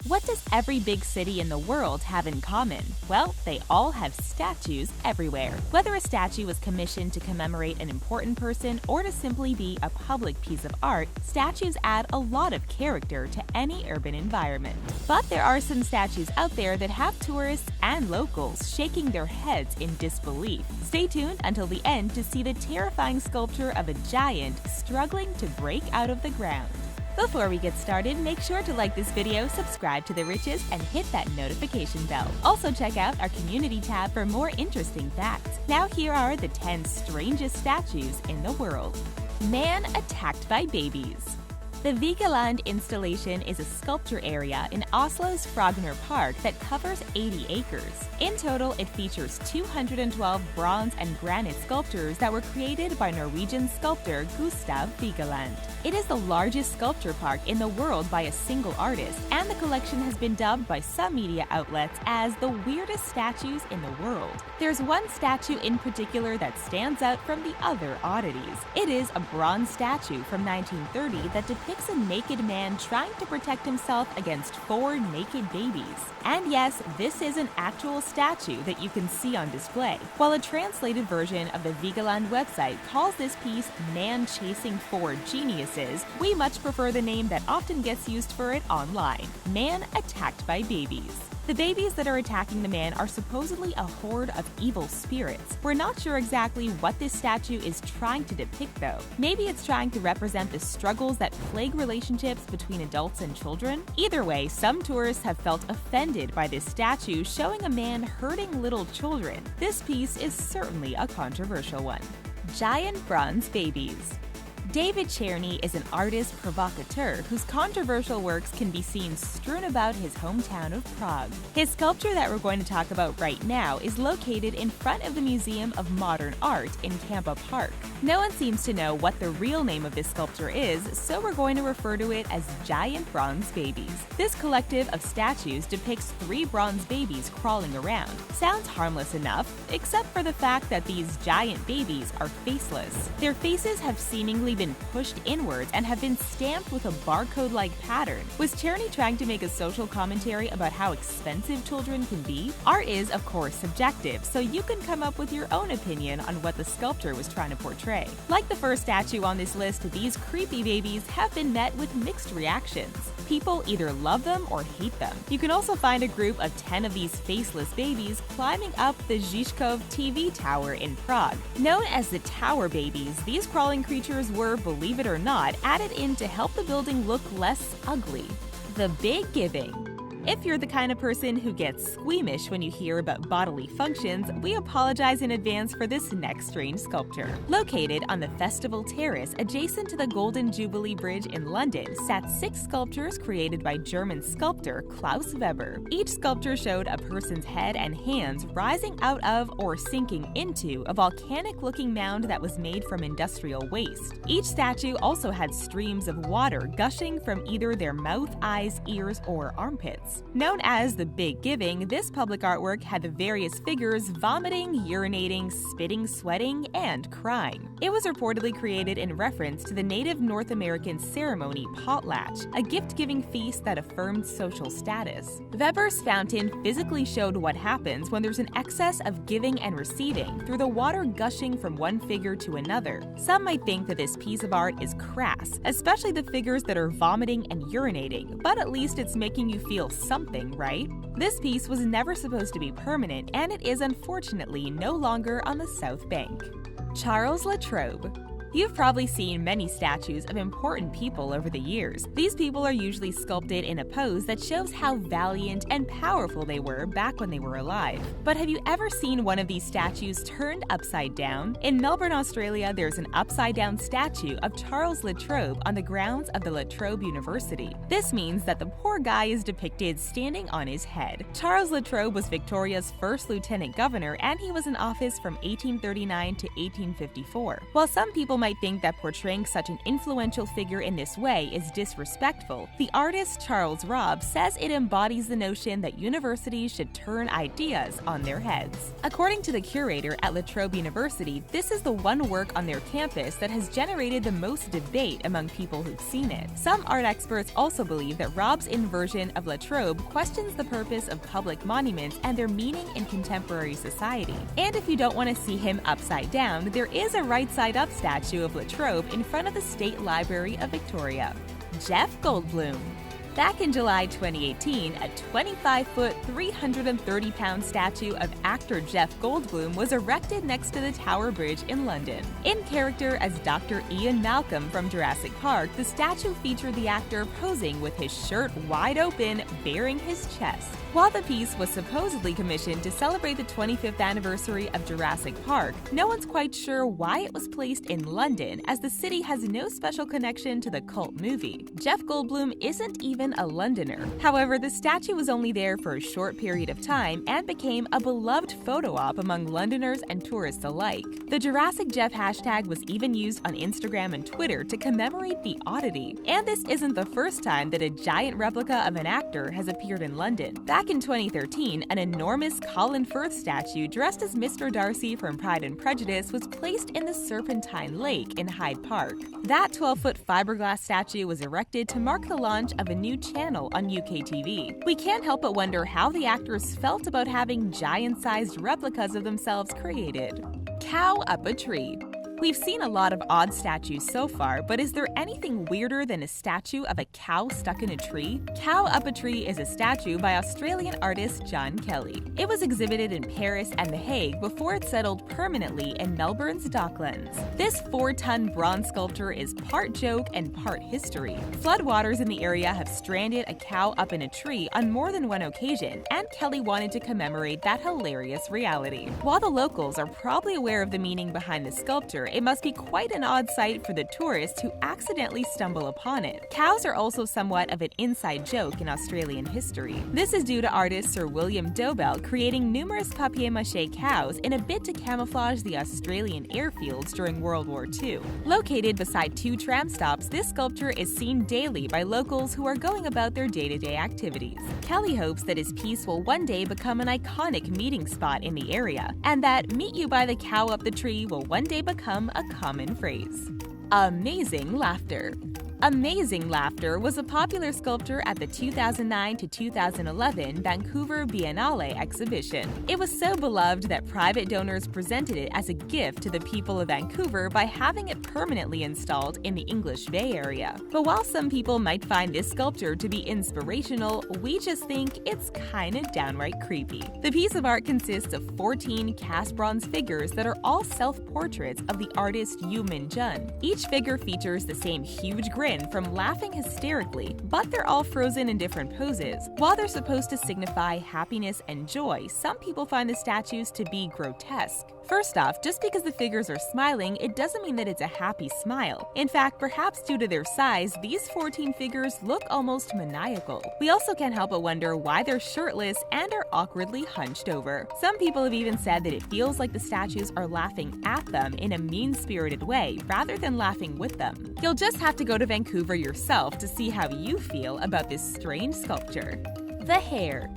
What does every big city in the world have in common? Well, they all have statues everywhere. Whether a statue was commissioned to commemorate an important person or to simply be a public piece of art, statues add a lot of character to any urban environment. But there are some statues out there that have tourists and locals shaking their heads in disbelief. Stay tuned until the end to see the terrifying sculpture of a giant struggling to break out of the ground. Before we get started, make sure to like this video, subscribe to TheRichest, and hit that notification bell. Also check out our community tab for more interesting facts. Now here are the 10 strangest statues in the world. Man attacked by babies. The Vigeland installation is a sculpture area in Oslo's Frogner Park that covers 80 acres. In total, it features 212 bronze and granite sculptures that were created by Norwegian sculptor Gustav Vigeland. It is the largest sculpture park in the world by a single artist, and the collection has been dubbed by some media outlets as the weirdest statues in the world. There's one statue in particular that stands out from the other oddities. It is a bronze statue from 1930 that depicts a naked man trying to protect himself against 4 naked babies. And yes, this is an actual statue that you can see on display. While a translated version of the Vigeland website calls this piece Man Chasing 4 Geniuses, we much prefer the name that often gets used for it online: Man Attacked by Babies. The babies that are attacking the man are supposedly a horde of evil spirits. We're not sure exactly what this statue is trying to depict though. Maybe it's trying to represent the struggles that plague relationships between adults and children? Either way, some tourists have felt offended by this statue showing a man hurting little children. This piece is certainly a controversial one. Giant bronze babies. David Czerny is an artist provocateur whose controversial works can be seen strewn about his hometown of Prague. His sculpture that we're going to talk about right now is located in front of the Museum of Modern Art in Kampa Park. No one seems to know what the real name of this sculpture is, so we're going to refer to it as Giant Bronze Babies. This collective of statues depicts 3 bronze babies crawling around. Sounds harmless enough, except for the fact that these giant babies are faceless. Their faces have seemingly been pushed inwards and have been stamped with a barcode-like pattern. Was Czerny trying to make a social commentary about how expensive children can be? Art is, of course, subjective, so you can come up with your own opinion on what the sculptor was trying to portray. Like the first statue on this list, these creepy babies have been met with mixed reactions. People either love them or hate them. You can also find a group of 10 of these faceless babies climbing up the Žižkov TV tower in Prague. Known as the Tower Babies, these crawling creatures were, believe it or not, added in to help the building look less ugly. The Big Giving. If you're the kind of person who gets squeamish when you hear about bodily functions, we apologize in advance for this next strange sculpture. Located on the Festival Terrace adjacent to the Golden Jubilee Bridge in London sat 6 sculptures created by German sculptor Klaus Weber. Each sculpture showed a person's head and hands rising out of or sinking into a volcanic-looking mound that was made from industrial waste. Each statue also had streams of water gushing from either their mouth, eyes, ears, or armpits. Known as the Big Giving, this public artwork had the various figures vomiting, urinating, spitting, sweating, and crying. It was reportedly created in reference to the native North American ceremony potlatch, a gift-giving feast that affirmed social status. Weber's fountain physically showed what happens when there's an excess of giving and receiving through the water gushing from one figure to another. Some might think that this piece of art is crass, especially the figures that are vomiting and urinating, but at least it's making you feel something, right? This piece was never supposed to be permanent, and it is unfortunately no longer on the South Bank. Charles Latrobe. You've probably seen many statues of important people over the years. These people are usually sculpted in a pose that shows how valiant and powerful they were back when they were alive. But have you ever seen one of these statues turned upside down? In Melbourne, Australia, there's an upside-down statue of Charles Latrobe on the grounds of the La Trobe University. This means that the poor guy is depicted standing on his head. Charles Latrobe was Victoria's first lieutenant governor, and he was in office from 1839 to 1854. While some people might think that portraying such an influential figure in this way is disrespectful, the artist Charles Robb says it embodies the notion that universities should turn ideas on their heads. According to the curator at La Trobe University, this is the one work on their campus that has generated the most debate among people who've seen it. Some art experts also believe that Robb's inversion of La Trobe questions the purpose of public monuments and their meaning in contemporary society. And if you don't want to see him upside down, there is a right-side-up statue of La Trobe in front of the State Library of Victoria. Jeff Goldblum. Back in July 2018, a 25-foot, 330-pound statue of actor Jeff Goldblum was erected next to the Tower Bridge in London. In character as Dr. Ian Malcolm from Jurassic Park, the statue featured the actor posing with his shirt wide open, baring his chest. While the piece was supposedly commissioned to celebrate the 25th anniversary of Jurassic Park, no one's quite sure why it was placed in London, as the city has no special connection to the cult movie. Jeff Goldblum isn't even a Londoner. However, the statue was only there for a short period of time and became a beloved photo op among Londoners and tourists alike. The Jurassic Jeff hashtag was even used on Instagram and Twitter to commemorate the oddity. And this isn't the first time that a giant replica of an actor has appeared in London. Back in 2013, an enormous Colin Firth statue dressed as Mr. Darcy from Pride and Prejudice was placed in the Serpentine Lake in Hyde Park. That 12-foot fiberglass statue was erected to mark the launch of a new channel on UK TV. We can't help but wonder how the actors felt about having giant-sized replicas of themselves created. Cow up a tree. We've seen a lot of odd statues so far, but is there anything weirder than a statue of a cow stuck in a tree? Cow Up a Tree is a statue by Australian artist John Kelly. It was exhibited in Paris and The Hague before it settled permanently in Melbourne's Docklands. This 4-ton bronze sculpture is part joke and part history. Floodwaters in the area have stranded a cow up in a tree on more than one occasion, and Kelly wanted to commemorate that hilarious reality. While the locals are probably aware of the meaning behind the sculpture, it must be quite an odd sight for the tourists who accidentally stumble upon it. Cows are also somewhat of an inside joke in Australian history. This is due to artist Sir William Dobell creating numerous papier-mâché cows in a bid to camouflage the Australian airfields during World War II. Located beside 2 tram stops, this sculpture is seen daily by locals who are going about their day-to-day activities. Kelly hopes that his piece will one day become an iconic meeting spot in the area, and that "meet you by the cow up the tree" will one day become a common phrase. Amazing laughter. Amazing Laughter was a popular sculpture at the 2009 to 2011 Vancouver Biennale exhibition. It was so beloved that private donors presented it as a gift to the people of Vancouver by having it permanently installed in the English Bay Area. But while some people might find this sculpture to be inspirational, we just think it's kinda downright creepy. The piece of art consists of 14 cast bronze figures that are all self-portraits of the artist Yu Min Jun. Each figure features the same huge grin from laughing hysterically, but they're all frozen in different poses. While they're supposed to signify happiness and joy, some people find the statues to be grotesque. First off, just because the figures are smiling, it doesn't mean that it's a happy smile. In fact, perhaps due to their size, these 14 figures look almost maniacal. We also can't help but wonder why they're shirtless and are awkwardly hunched over. Some people have even said that it feels like the statues are laughing at them in a mean-spirited way rather than laughing with them. You'll just have to go to Vancouver yourself to see how you feel about this strange sculpture. The Hare.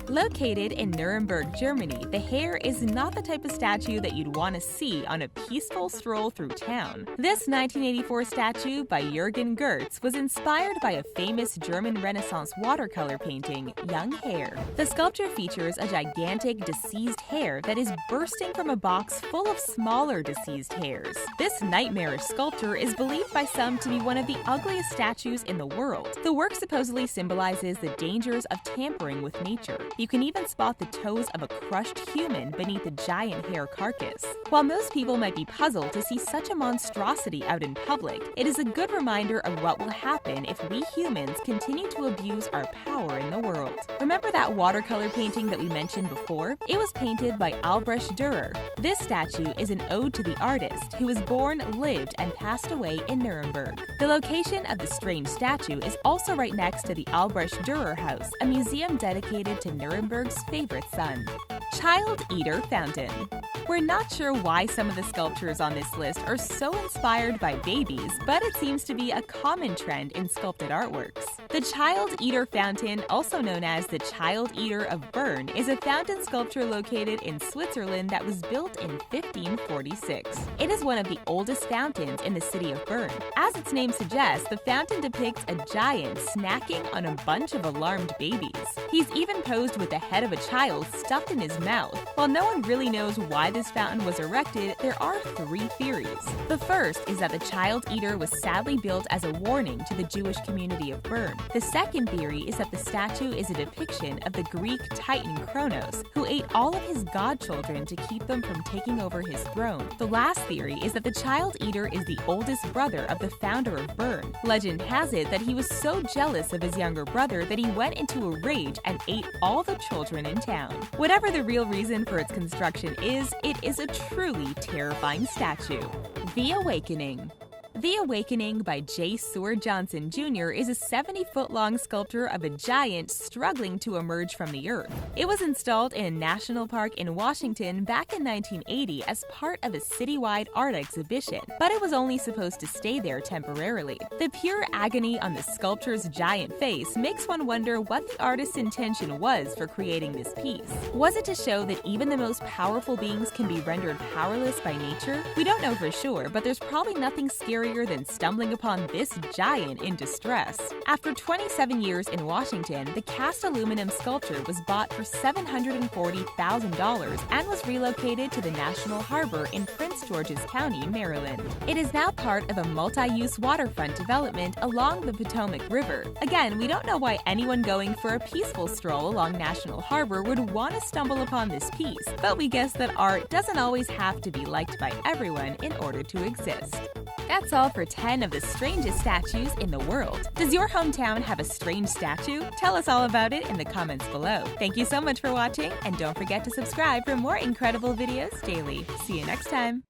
Located in Nuremberg, Germany, the hare is not the type of statue that you'd want to see on a peaceful stroll through town. This 1984 statue by Jürgen Gertz was inspired by a famous German Renaissance watercolor painting, Young Hare. The sculpture features a gigantic deceased hare that is bursting from a box full of smaller deceased hares. This nightmarish sculpture is believed by some to be one of the ugliest statues in the world. The work supposedly symbolizes the dangers of tampering with nature. You can even spot the toes of a crushed human beneath a giant hare carcass. While most people might be puzzled to see such a monstrosity out in public, it is a good reminder of what will happen if we humans continue to abuse our power in the world. Remember that watercolor painting that we mentioned before? It was painted by Albrecht Dürer. This statue is an ode to the artist who was born, lived, and passed away in Nuremberg. The location of the strange statue is also right next to the Albrecht Dürer House, a museum dedicated to Nuremberg's favorite son. Child Eater Fountain. We're not sure why some of the sculptures on this list are so inspired by babies, but it seems to be a common trend in sculpted artworks. The Child Eater Fountain, also known as the Child Eater of Bern, is a fountain sculpture located in Switzerland that was built in 1546. It is one of the oldest fountains in the city of Bern. As its name suggests, the fountain depicts a giant snacking on a bunch of alarmed babies. He's even posed with the head of a child stuffed in his mouth. While no one really knows why this fountain was erected, there are 3 theories. The first is that the Child Eater was sadly built as a warning to the Jewish community of Bern. The second theory is that the statue is a depiction of the Greek titan Kronos, who ate all of his godchildren to keep them from taking over his throne. The last theory is that the Child Eater is the oldest brother of the founder of Bern. Legend has it that he was so jealous of his younger brother that he went into a rage and ate all the children in town. Whatever the real reason for its construction is, it is a truly terrifying statue. The Awakening. The Awakening by J. Seward Johnson Jr. is a 70-foot-long sculpture of a giant struggling to emerge from the earth. It was installed in a national park in Washington back in 1980 as part of a citywide art exhibition, but it was only supposed to stay there temporarily. The pure agony on the sculpture's giant face makes one wonder what the artist's intention was for creating this piece. Was it to show that even the most powerful beings can be rendered powerless by nature? We don't know for sure, but there's probably nothing scarier than stumbling upon this giant in distress. After 27 years in Washington, the cast aluminum sculpture was bought for $740,000 and was relocated to the National Harbor in Prince George's County, Maryland. It is now part of a multi-use waterfront development along the Potomac River. Again, we don't know why anyone going for a peaceful stroll along National Harbor would want to stumble upon this piece, but we guess that art doesn't always have to be liked by everyone in order to exist. That's all for 10 of the strangest statues in the world. Does your hometown have a strange statue? Tell us all about it in the comments below. Thank you so much for watching, and don't forget to subscribe for more incredible videos daily. See you next time.